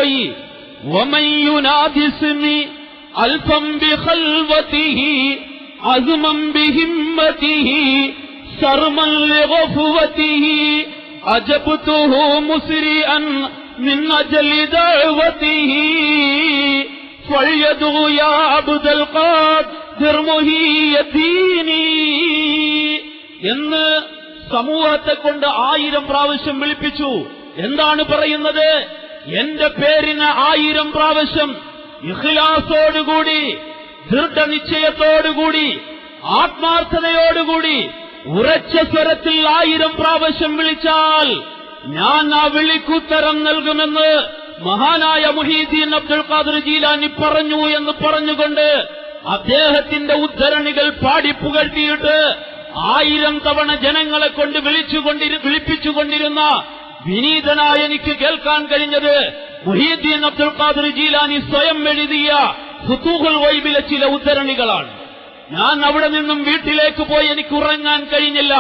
പോയി. വമൻ യുനാദിസ്നി അൽഫം ബിഖൽവതിഹി അസ്മൻ ബിഹിമ്മതിഹി സർമൻ ലിഗഫവതിഹി അജബ്തുഹു മുസ്രിഅൻ മിൻ അജ്ലി ദഅവതിഹി ഫയദു യാ അബ്ദുൽ ഖാദിർ മുഹിയദ്ദീനി എന്ന് സമൂഹത്തെ കൊണ്ട് 1000 പ്രാവശ്യം വിളിപ്പിച്ചു. എന്താണ് പറയുന്നത്? എന്റെ പേരിന് 1000 പ്രാവശ്യം ഇഖ്ലാസോടുകൂടി, ദൃഢനിശ്ചയത്തോടുകൂടി, ആത്മാർത്ഥതയോടുകൂടി ഉറച്ച സ്വരത്തിൽ 1000 പ്രാവശ്യം വിളിച്ചാൽ ഞാൻ ആ വിളിക്കുത്തരം നൽകുമെന്ന് മഹാനായ മുഹീദ്ദീൻ അബ്ദുൽ ഖാദിർ ജീലാനി പറഞ്ഞു എന്ന് പറഞ്ഞുകൊണ്ട് അദ്ദേഹത്തിന്റെ ഉദ്ധരണികൾ പാടിപ്പുകഴ്ത്തിയിട്ട് 1000 തവണ ജനങ്ങളെ കൊണ്ട് വിളിപ്പിച്ചുകൊണ്ടിരുന്ന വിനീതനായ എനിക്ക് കേൾക്കാൻ കഴിഞ്ഞത് മുഹീദ്ദീൻ അബ്ദുൽ ഖാദിർ ജീലാനി സ്വയം എഴുതിയ ഫുതൂഹുൽ ഗൈബിലെ ചില ഉദ്ധരണികളാണ്. ഞാൻ അവിടെ നിന്നും വീട്ടിലേക്ക് പോയി എനിക്ക് ഉറങ്ങാൻ കഴിഞ്ഞില്ല.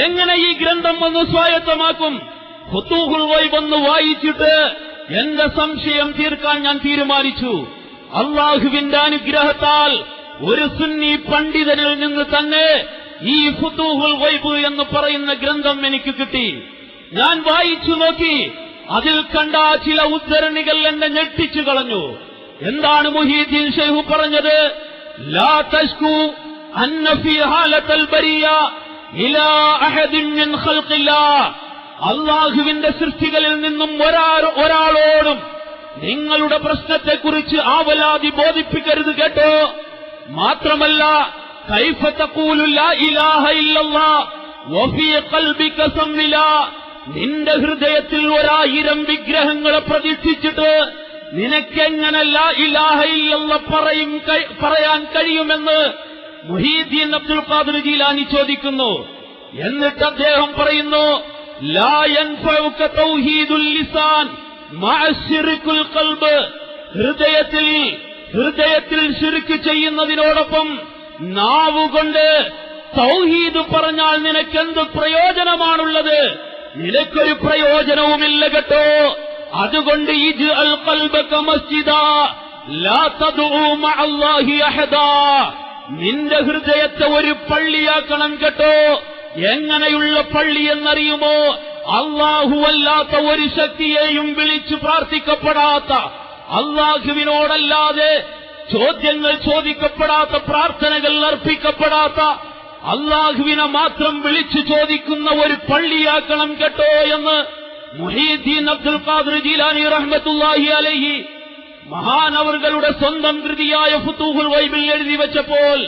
എങ്ങനെ ഈ ഗ്രന്ഥം ഒന്ന് സ്വായത്തമാക്കും? ഫുതൂഹുൽ ഗൈബ് ഒന്ന് വായിച്ചിട്ട് എന്റെ സംശയം തീർക്കാൻ ഞാൻ തീരുമാനിച്ചു. അള്ളാഹുവിന്റെ അനുഗ്രഹത്താൽ ഒരു സുന്നി പണ്ഡിതനിൽ നിന്ന് തന്നെ ഈ ഫുതൂഹുൽ ഗൈബ് എന്ന് പറയുന്ന ഗ്രന്ഥം എനിക്ക് കിട്ടി. ഞാൻ വായിച്ചു നോക്കി. അതിൽ കണ്ട ചില ഉദ്ധരണികൾ എന്നെ ഞെട്ടിച്ചു കളഞ്ഞു. എന്താണ് മുഹീദ്ദീൻ ശൈഖ് പറഞ്ഞത്? ലാ തശ്കു അന്ന ഫീ ഹാലത്തൽ ബരിയ ഇലാ അഹദിൻ മിൻ ഖൽഖില്ലാഹ്. അല്ലാഹുവിന്റെ സൃഷ്ടികളിൽ നിന്നും ഒരാളോടും നിങ്ങളുടെ പ്രശ്നത്തെക്കുറിച്ച് ആവലാതി ബോധിപ്പിക്കരുത് കേട്ടോ. മാത്രമല്ല കൈഫ തഖൂലു ലാ ഇലാഹ ഇല്ലല്ലാഹ് വഫീ ഖൽബിക സമ്മിലാ. നിന്റെ ഹൃദയത്തിൽ 1000 വിഗ്രഹങ്ങളെ പ്രതിഷ്ഠിച്ചിട്ട് നിനക്കെങ്ങനെ ലാ ഇലാഹ ഇല്ലല്ലാഹ് പറയാൻ കഴിയുമെന്ന് മുഹീദ്ദീൻ അബ്ദുൽ ഖാദിർ ജീലാനി ചോദിക്കുന്നു. എന്നിട്ട് അദ്ദേഹം പറയുന്നു, ലാ യൻഫഉക തൗഹീദുൽ ലിസാൻ മഅ ശിർകുൽ ഖൽബ്. ഹൃദയത്തിൽ ശിർക്ക് ചെയ്യുന്നതിനോടൊപ്പം നാവുകൊണ്ട് തൗഹീദ് പറഞ്ഞാൽ നിനക്കെന്ത് പ്രയോജനമാണുള്ളത്? നിനക്കൊരു പ്രയോജനവുമില്ല കേട്ടോ. അതുകൊണ്ട് ഇജ്അൽ ഖൽബക മസ്ജിദാ ലാ തദ്ഉ മഅല്ലാഹി അഹദാ. നിന്റെ ഹൃദയത്തെ ഒരു പള്ളിയാക്കണം കേട്ടോ. എങ്ങനെയുള്ള പള്ളി എന്നറിയുമോ? അല്ലാഹുവല്ലാത്ത ഒരു ശക്തിയെയും വിളിച്ചു പ്രാർത്ഥിക്കപ്പെടാത്ത, അല്ലാഹുവിനോടല്ലാതെ ചോദ്യങ്ങൾ ചോദിക്കപ്പെടാത്ത, പ്രാർത്ഥനകൾ അർപ്പിക്കപ്പെടാത്ത, അല്ലാഹുവിനെ മാത്രം വിളിച്ചു ചോദിക്കുന്ന ഒരു പള്ളിയാക്കണം കേട്ടോ എന്ന് മുഹീദ്ദീൻ അബ്ദുൽ ഖാദിർ ജീലാനി റഹ്മത്തുള്ളാഹി അലൈഹി മഹാനവറുകളുടെ സ്വന്തം കൃതിയായ ഫുതൂഹുൽ ഗൈബിൽ എഴുതി വെച്ചപ്പോൾ